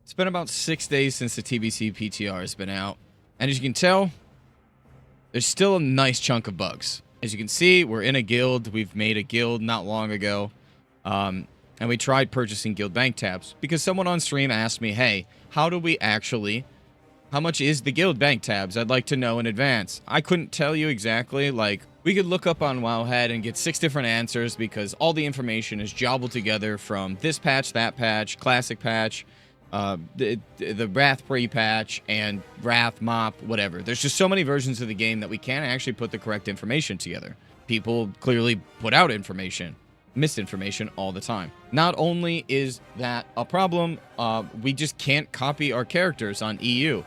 It's been about 6 days since the TBC PTR has been out, and as you can tell, there's still a nice chunk of bugs. As you can see, we're in a guild. We've made a guild not long ago, and we tried purchasing guild bank tabs because someone on stream asked me, hey, how much is the guild bank tabs? I'd like to know in advance. I couldn't tell you exactly. Like, we could look up on Wowhead and get 6 different answers because all the information is jobbled together from this patch, that patch, classic patch, the Wrath pre-patch, and Wrath mop, whatever. There's just so many versions of the game that we can't actually put the correct information together. People clearly put out misinformation all the time. Not only is that a problem, we just can't copy our characters on EU.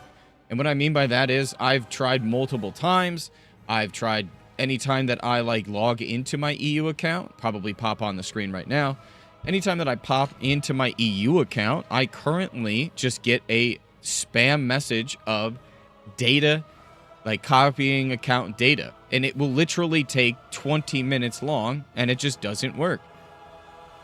And what I mean by that is I've tried multiple times. I've tried anytime that I log into my EU account, probably pop on the screen right now. Anytime that I pop into my EU account, I currently just get a spam message of data, like copying account data. And it will literally take 20 minutes long, and it just doesn't work.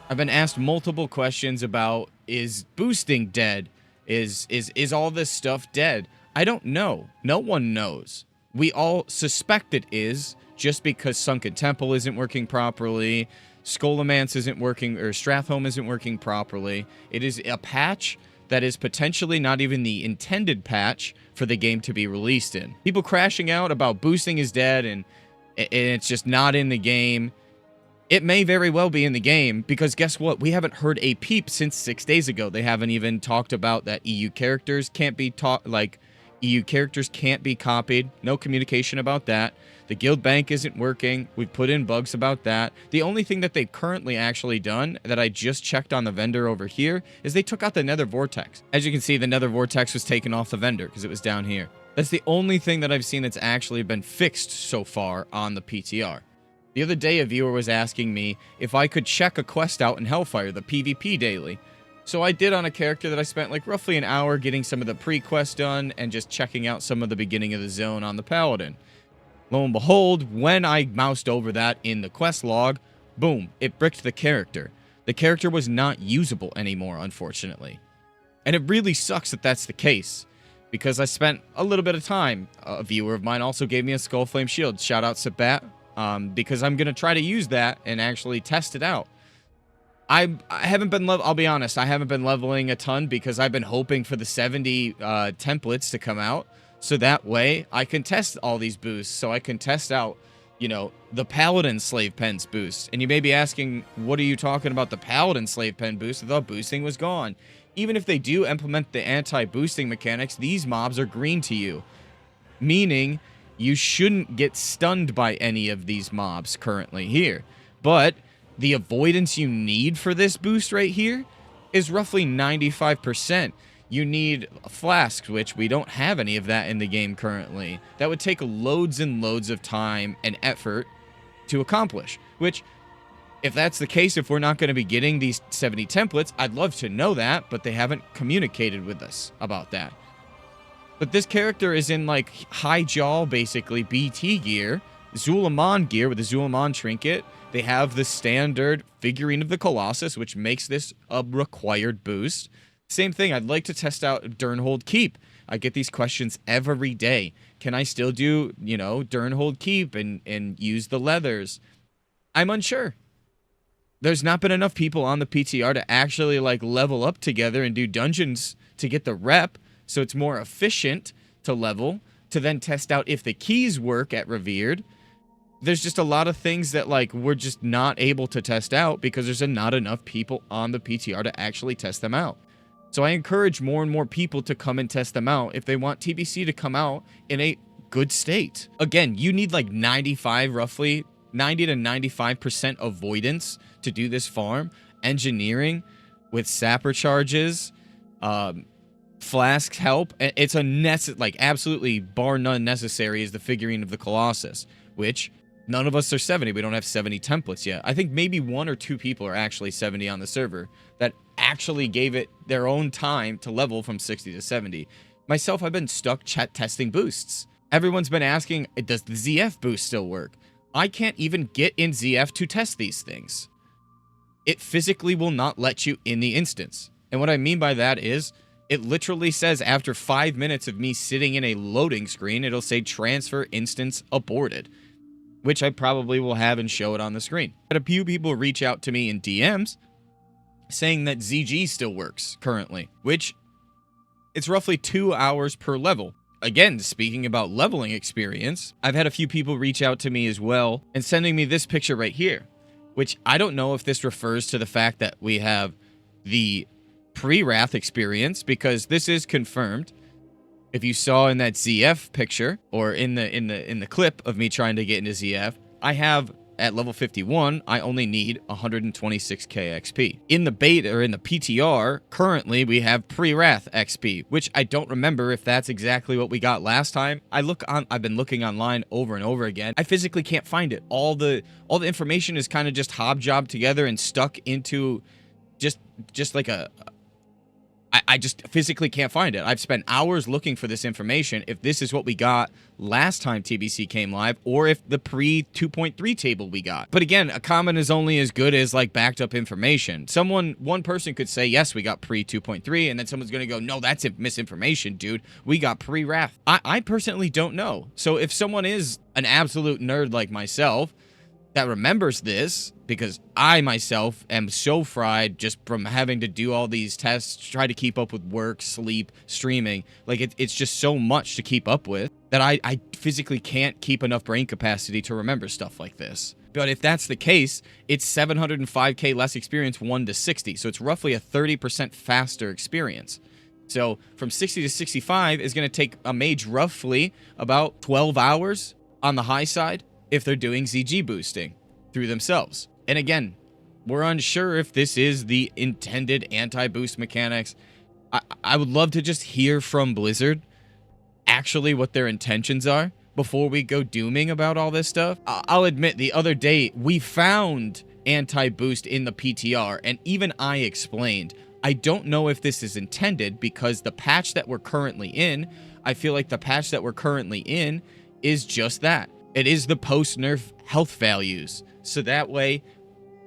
I've been asked multiple questions about, is boosting dead? Is all this stuff dead? I don't know. No one knows. We all suspect it is, just because Sunken Temple isn't working properly, Scholomance isn't working, or Strathholm isn't working properly. It is a patch that is potentially not even the intended patch for the game to be released in. People crashing out about boosting is dead and it's just not in the game. It may very well be in the game, because guess what? We haven't heard a peep since 6 days ago. They haven't even talked about that EU characters can't be EU characters can't be copied. No communication about that. The guild bank isn't working. We've put in bugs about that. The only thing that they've currently actually done that I just checked on the vendor over here is they took out the nether vortex. As you can see, the nether vortex was taken off the vendor because it was down here. That's the only thing that I've seen that's actually been fixed so far on the PTR. The other day, a viewer was asking me if I could check a quest out in Hellfire, the PvP daily. So I did on a character that I spent roughly an hour getting some of the pre-quest done and just checking out some of the beginning of the zone on the Paladin. Lo and behold, when I moused over that in the quest log, boom, it bricked the character. The character was not usable anymore, unfortunately. And it really sucks that that's the case, because I spent a little bit of time. A viewer of mine also gave me a Skullflame shield. Shout out Sabat, because I'm going to try to use that and actually test it out. I haven't been, I'll be honest, I haven't been leveling a ton because I've been hoping for the 70 templates to come out. So that way I can test all these boosts. So I can test out, the Paladin Slave Pens boost. And you may be asking, what are you talking about the Paladin Slave Pen boost? I thought boosting was gone. Even if they do implement the anti-boosting mechanics, these mobs are green to you. Meaning you shouldn't get stunned by any of these mobs currently here. But the avoidance you need for this boost right here is roughly 95%. You need flasks, which we don't have any of that in the game currently. That would take loads and loads of time and effort to accomplish. Which, if that's the case, if we're not going to be getting these 70 templates, I'd love to know that, but they haven't communicated with us about that. But this character is in high jaw, basically BT gear, Zulamon gear with the Zulamon trinket. They have the standard figurine of the Colossus, which makes this a required boost. Same thing, I'd like to test out Durnhold Keep. I get these questions every day. Can I still do, Durnhold Keep and use the leathers? I'm unsure. There's not been enough people on the PTR to actually level up together and do dungeons to get the rep, so it's more efficient to level, to then test out if the keys work at Revered. There's just a lot of things that we're just not able to test out because there's not enough people on the PTR to actually test them out. So I encourage more and more people to come and test them out if they want TBC to come out in a good state. Again, you need 95, roughly 90 to 95% avoidance to do this farm. Engineering with sapper charges, flasks help. It's a absolutely bar none necessary is the figurine of the Colossus, which none of us are 70. We don't have 70 templates yet. I think maybe 1 or 2 people are actually 70 on the server that actually gave it their own time to level from 60 to 70. Myself, I've been stuck testing boosts. Everyone's been asking, does the ZF boost still work? I can't even get in ZF to test these things. It physically will not let you in the instance. And what I mean by that is It literally says after 5 minutes of me sitting in a loading screen, it'll say transfer instance aborted, which I probably will have and show it on the screen. But a few people reach out to me in DMs saying that ZG still works currently, which it's roughly 2 hours per level. Again, speaking about leveling experience, I've had a few people reach out to me as well and sending me this picture right here, which I don't know if this refers to the fact that we have the pre-wrath experience, because this is confirmed. If you saw in that ZF picture or in the clip of me trying to get into ZF, I have at level 51, I only need 126k XP. In the beta or in the PTR, currently we have pre-wrath XP, which I don't remember if that's exactly what we got last time. I've been looking online over and over again. I physically can't find it. All the information is kind of just hobjobbed together and stuck into just like I just physically can't find it. I've spent hours looking for this information, if this is what we got last time TBC came live, or if the pre-2.3 table we got. But again, a comment is only as good as, like, backed up information. One person could say, yes, we got pre-2.3, and then someone's going to go, no, that's misinformation, dude. We got pre-wrath. I personally don't know. So if someone is an absolute nerd like myself that remembers this, because I myself am so fried just from having to do all these tests, try to keep up with work, sleep, streaming. Like, it's just so much to keep up with that I physically can't keep enough brain capacity to remember stuff like this. But if that's the case, it's 705k less experience, 1 to 60. So it's roughly a 30% faster experience. So from 60 to 65 is going to take a mage roughly about 12 hours on the high side if they're doing ZG boosting through themselves. And again, we're unsure if this is the intended anti-boost mechanics. I would love to just hear from Blizzard actually what their intentions are before we go dooming about all this stuff. I'll admit, the other day we found anti-boost in the PTR, and even I explained, I don't know if this is intended, because the patch that we're currently in, I feel like the patch that we're currently in is just that. It is the post-nerf health values. So that way,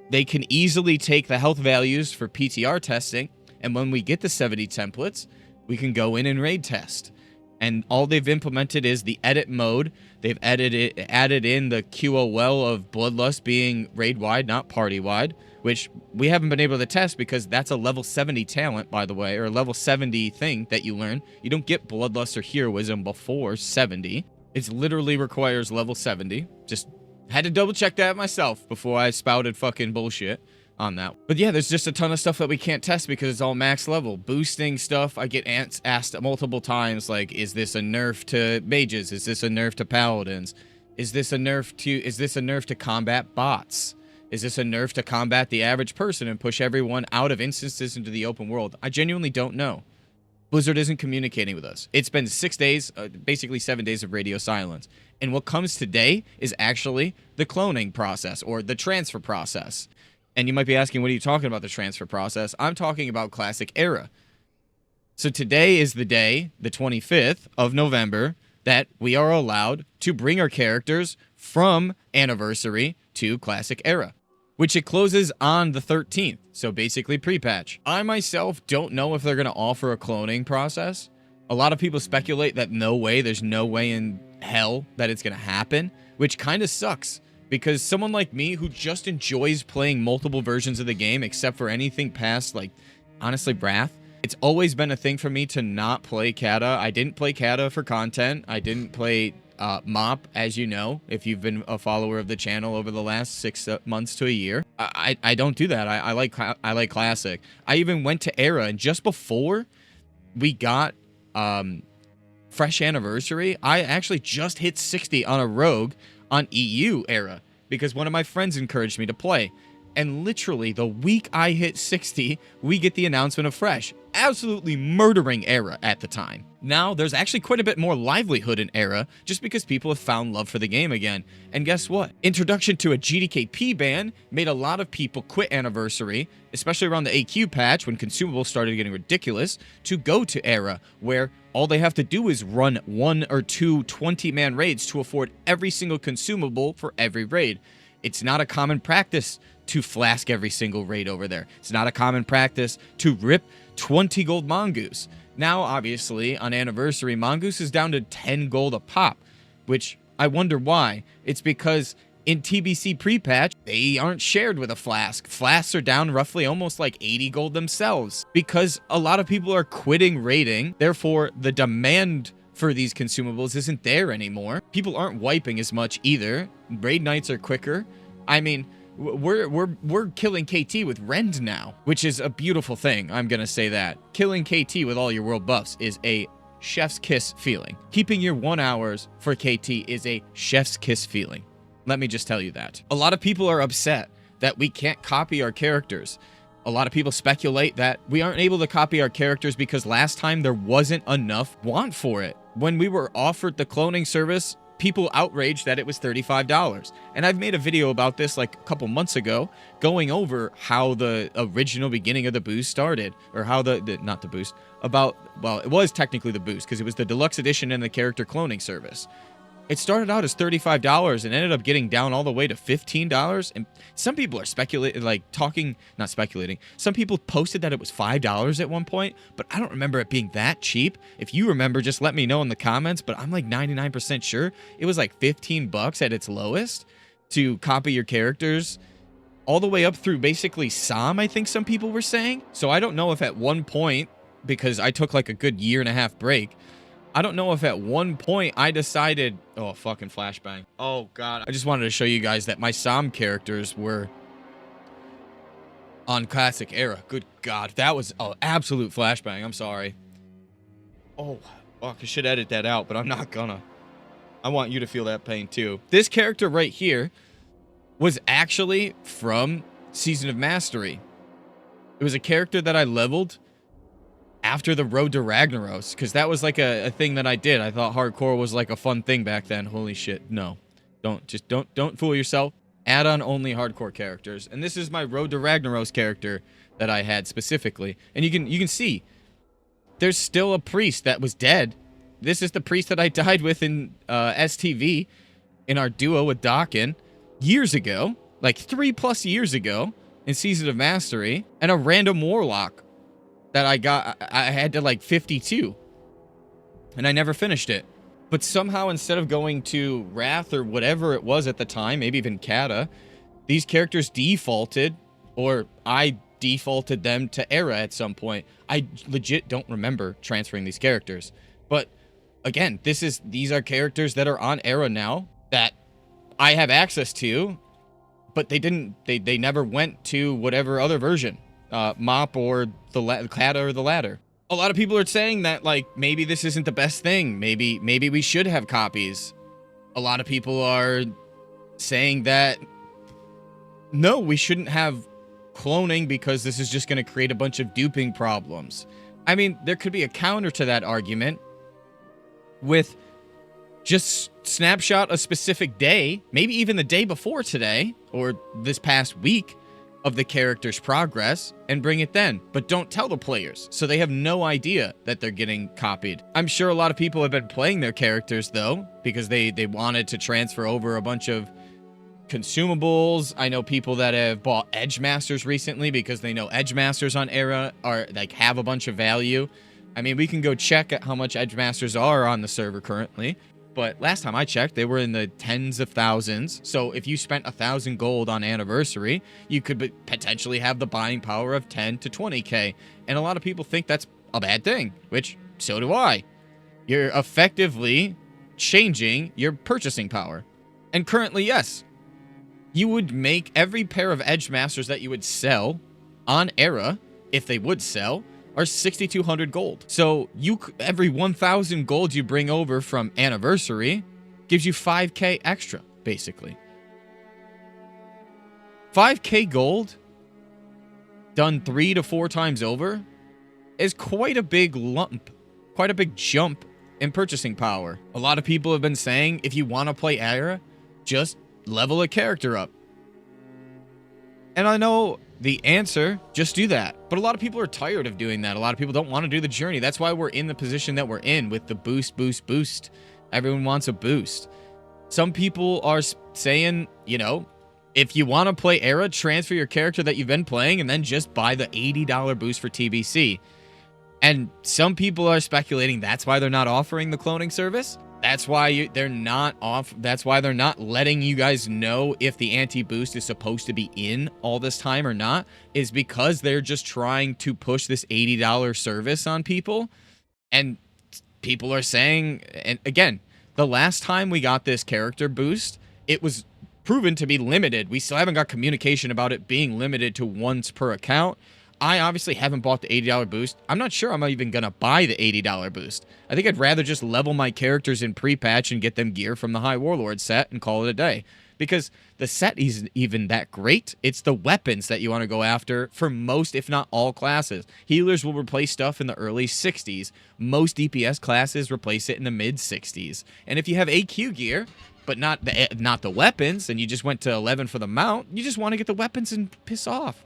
they can easily take the health values for PTR testing, and when we get the 70 templates, we can go in and raid test. And all they've implemented is the edit mode. They've added in the QOL of Bloodlust being raid-wide, not party-wide, which we haven't been able to test because that's a level 70 talent, by the way, or a level 70 thing that you learn. You don't get Bloodlust or Heroism before 70. It literally requires level 70. Just had to double check that myself before I spouted fucking bullshit on that. But yeah, there's just a ton of stuff that we can't test because it's all max level. Boosting stuff, I get asked multiple times, like, is this a nerf to mages? Is this a nerf to paladins? Is this a nerf to combat bots? Is this a nerf to combat the average person and push everyone out of instances into the open world? I genuinely don't know. Blizzard isn't communicating with us. It's been 6 days, basically 7 days of radio silence. And what comes today is actually the cloning process or the transfer process. And you might be asking, what are you talking about, the transfer process? I'm talking about Classic Era. So today is the day, the 25th of November, that we are allowed to bring our characters from Anniversary to Classic Era, which it closes on the 13th, so basically pre-patch. I myself don't know if they're going to offer a cloning process. A lot of people speculate that there's no way in hell that it's going to happen, which kind of sucks, because someone like me who just enjoys playing multiple versions of the game, except for anything past, like, honestly, Wrath, it's always been a thing for me to not play Kata. I didn't play Kata for content. I didn't play Mop, as you know, if you've been a follower of the channel over the last 6 months to a year. I don't do that. I like Classic. I even went to Era, and just before we got Fresh Anniversary, I actually just hit 60 on a Rogue on EU Era because one of my friends encouraged me to play. And literally, the week I hit 60, we get the announcement of Fresh. Absolutely murdering Era at the time. Now, there's actually quite a bit more livelihood in Era, just because people have found love for the game again. And guess what? Introduction to a GDKP ban made a lot of people quit Anniversary, especially around the AQ patch when consumables started getting ridiculous, to go to Era, where all they have to do is run 1 or 2 20-man raids to afford every single consumable for every raid. It's not a common practice to flask every single raid over there. It's not a common practice to rip 20 gold mongoose. Now, obviously, on Anniversary, Mongoose is down to 10 gold a pop, which I wonder why. It's because in TBC pre-patch, they aren't shared with a flask. Flasks are down roughly almost like 80 gold themselves because a lot of people are quitting raiding. Therefore, the demand for these consumables isn't there anymore. People aren't wiping as much either. Raid nights are quicker. I mean, we're killing KT with Rend now, which is a beautiful thing. I'm gonna say that. Killing KT with all your world buffs is a chef's kiss feeling. Keeping your 1 hours for KT is a chef's kiss feeling. Let me just tell you that. A lot of people are upset that we can't copy our characters. A lot of people speculate that we aren't able to copy our characters because last time there wasn't enough want for it. When we were offered the cloning service, people outraged that it was $35. And I've made a video about this like a couple months ago, going over how the original beginning of the boost started, or how not the boost, well, it was technically the boost because it was the deluxe edition and the character cloning service. It started out as $35 and ended up getting down all the way to $15. And some people are speculating, not speculating. Some people posted that it was $5 at one point, but I don't remember it being that cheap. If you remember, just let me know in the comments, but I'm like 99% sure it was like 15 bucks at its lowest to copy your characters all the way up through basically SOM, I think some people were saying. So I don't know if at one point, because I took like a good 1.5 year break, I don't know if at one point I decided, oh, fucking flashbang. Oh, God. I just wanted to show you guys that my SOM characters were on Classic Era. Good God. That was an absolute flashbang. I'm sorry. Oh, fuck. I should edit that out, but I'm not gonna. I want you to feel that pain, too. This character right here was actually from Season of Mastery. It was a character that I leveled after the Road to Ragnaros, because that was like a thing that I did. I thought hardcore was like a fun thing back then. Holy shit. No. Don't fool yourself. Add-on only hardcore characters. And this is my Road to Ragnaros character that I had specifically. And you can see there's still a priest that was dead. This is the priest that I died with in STV in our duo with Dawkin years ago, like 3+ years ago in Season of Mastery, and a random warlock that I had to like 52, and I never finished it. But somehow, instead of going to Wrath or whatever it was at the time, maybe even Kata, these characters defaulted, or I defaulted them to Era at some point. I legit don't remember transferring these characters. But again, these are characters that are on Era now that I have access to, but they never went to whatever other version. Mop or the Kata or the ladder. A lot of people are saying that, like, maybe this isn't the best thing. Maybe we should have copies. A lot of people are saying that, no, we shouldn't have cloning because this is just going to create a bunch of duping problems. I mean, there could be a counter to that argument with just snapshot a specific day, maybe even the day before today or this past week, of the character's progress and bring it then, but don't tell the players so they have no idea that they're getting copied. I'm sure a lot of people have been playing their characters though because they wanted to transfer over a bunch of consumables. I know people that have bought Edge Masters recently because they know Edge Masters on Era are like have a bunch of value. I mean, we can go check at how much Edge Masters are on the server currently. But last time I checked, they were in the tens of thousands. So if you spent 1,000 gold on Anniversary, you could potentially have the buying power of 10 to 20k. And a lot of people think that's a bad thing, which so do I. You're effectively changing your purchasing power. And currently, yes, you would make every pair of Edge Masters that you would sell on Era, if they would sell, are 6,200 gold. So every 1,000 gold you bring over from Anniversary gives you 5k extra, basically. 5k gold done 3 to 4 times over is quite a big lump, quite a big jump in purchasing power. A lot of people have been saying, if you want to play Era, just level a character up. And I know the answer, just do that. But a lot of people are tired of doing that. A lot of people don't want to do the journey. That's why we're in the position that we're in with the boost. Everyone wants a boost. Some people are saying, you know, if you want to play Era, transfer your character that you've been playing and then just buy the $80 boost for TBC. And some people are speculating that's why they're not offering the cloning service. That's why they're not off. That's why they're not letting you guys know if the anti-boost is supposed to be in all this time or not, is because they're just trying to push this $80 service on people. And people are saying, and again, the last time we got this character boost, it was proven to be limited. We still haven't got communication about it being limited to once per account. I obviously haven't bought the $80 boost. I'm not sure I'm even going to buy the $80 boost. I think I'd rather just level my characters in pre-patch and get them gear from the High Warlord set and call it a day. Because the set isn't even that great. It's the weapons that you want to go after for most, if not all, classes. Healers will replace stuff in the early 60s. Most DPS classes replace it in the mid-60s. And if you have AQ gear, but not the weapons, and you just went to 11 for the mount, you just want to get the weapons and piss off.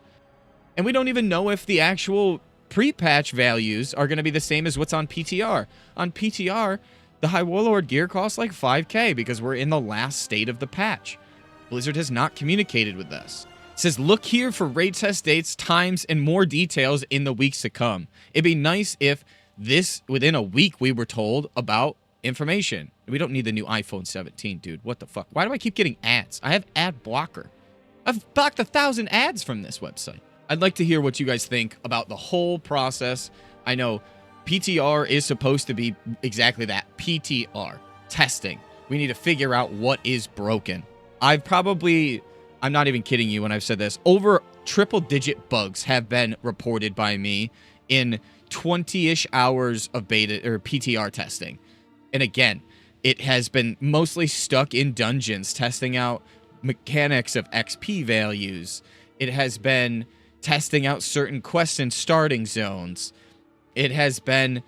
And we don't even know if the actual pre-patch values are going to be the same as what's on PTR. On PTR, the High Warlord gear costs like 5k because we're in the last state of the patch. Blizzard has not communicated with us. It says, look here for raid test dates, times, and more details in the weeks to come. It'd be nice if within a week, we were told about information. We don't need the new iPhone 17, dude. What the fuck? Why do I keep getting ads? I have ad blocker. I've blocked 1,000 ads from this website. I'd like to hear what you guys think about the whole process. I know PTR is supposed to be exactly that, PTR, testing. We need to figure out what is broken. I'm not even kidding you when I've said this, over triple-digit bugs have been reported by me in 20-ish hours of beta or PTR testing. And again, it has been mostly stuck in dungeons, testing out mechanics of XP values. It has been testing out certain quests and starting zones. It has been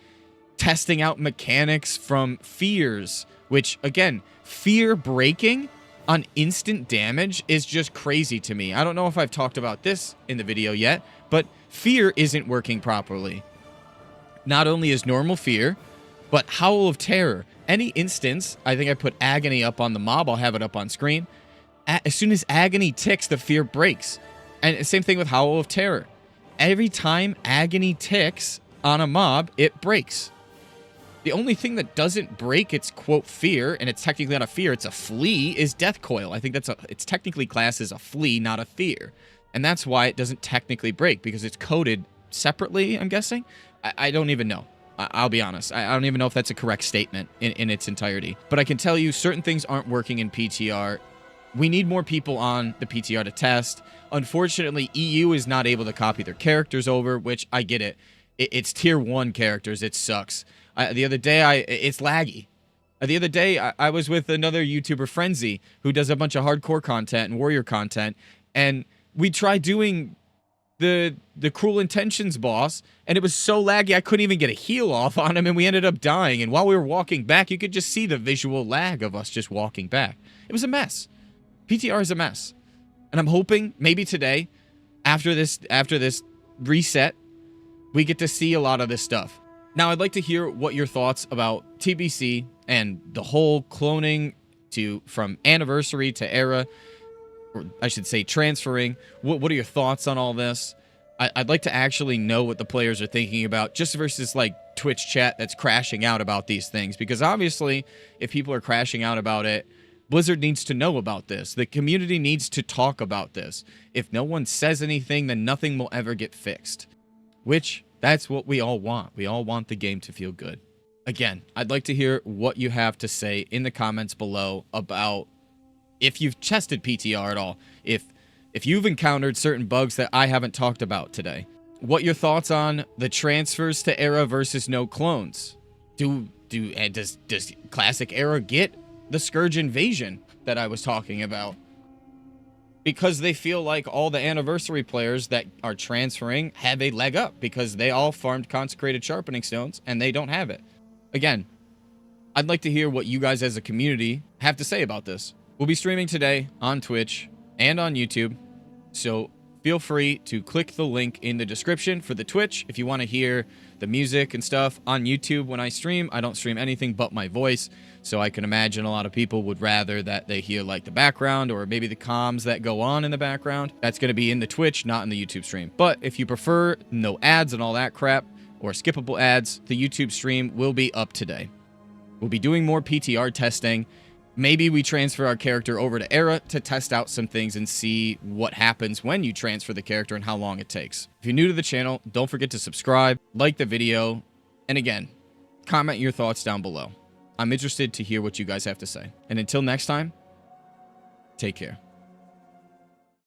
testing out mechanics from fears, which, again, fear breaking on instant damage is just crazy to me. I don't know if I've talked about this in the video yet, but fear isn't working properly. Not only is normal fear, but Howl of Terror. Any instance, I think I put Agony up on the mob, I'll have it up on screen. As soon as Agony ticks, the fear breaks. And same thing with Howl of Terror. Every time Agony ticks on a mob, it breaks. The only thing that doesn't break its, quote, fear, and it's technically not a fear, it's a flea, is Death Coil. I think it's technically classed as a flea, not a fear. And that's why it doesn't technically break, because it's coded separately, I'm guessing? I don't even know. I'll be honest. I don't even know if that's a correct statement in its entirety. But I can tell you certain things aren't working in PTR. We need more people on the PTR to test. Unfortunately, EU is not able to copy their characters over, which I get it. It's tier 1 characters. It sucks. The other day, it's laggy. The other day, I was with another YouTuber, Frenzy, who does a bunch of hardcore content and warrior content, and we tried doing the Cruel Intentions boss, and it was so laggy I couldn't even get a heal off on him, and we ended up dying. And while we were walking back, you could just see the visual lag of us just walking back. It was a mess. PTR is a mess. And I'm hoping maybe today, after this reset, we get to see a lot of this stuff. Now, I'd like to hear what your thoughts about TBC and the whole cloning from anniversary to era, or I should say transferring. What are your thoughts on all this? I'd like to actually know what the players are thinking about, just versus like Twitch chat that's crashing out about these things. Because obviously, if people are crashing out about it, Blizzard needs to know about this. The community needs to talk about this. If no one says anything, then nothing will ever get fixed. Which, that's what we all want. We all want the game to feel good. Again, I'd like to hear what you have to say in the comments below about if you've tested PTR at all. If you've encountered certain bugs that I haven't talked about today. What your thoughts on the transfers to era versus no clones? Does Classic Era get the Scourge Invasion that I was talking about? Because they feel like all the anniversary players that are transferring have a leg up because they all farmed consecrated sharpening stones and they don't have it. Again, I'd like to hear what you guys as a community have to say about this. We'll be streaming today on Twitch and on YouTube, so feel free to click the link in the description for the Twitch if you want to hear the music and stuff. On YouTube, when I stream, I don't stream anything but my voice, so I can imagine a lot of people would rather that they hear like the background or maybe the comms that go on in the background. That's going to be in the Twitch, not in the YouTube stream. But if you prefer no ads and all that crap, or skippable ads, the YouTube stream will be up today. We'll be doing more PTR testing. Maybe we transfer our character over to Era to test out some things and see what happens when you transfer the character and how long it takes. If you're new to the channel, don't forget to subscribe, like the video, and again, comment your thoughts down below. I'm interested to hear what you guys have to say. And until next time, take care.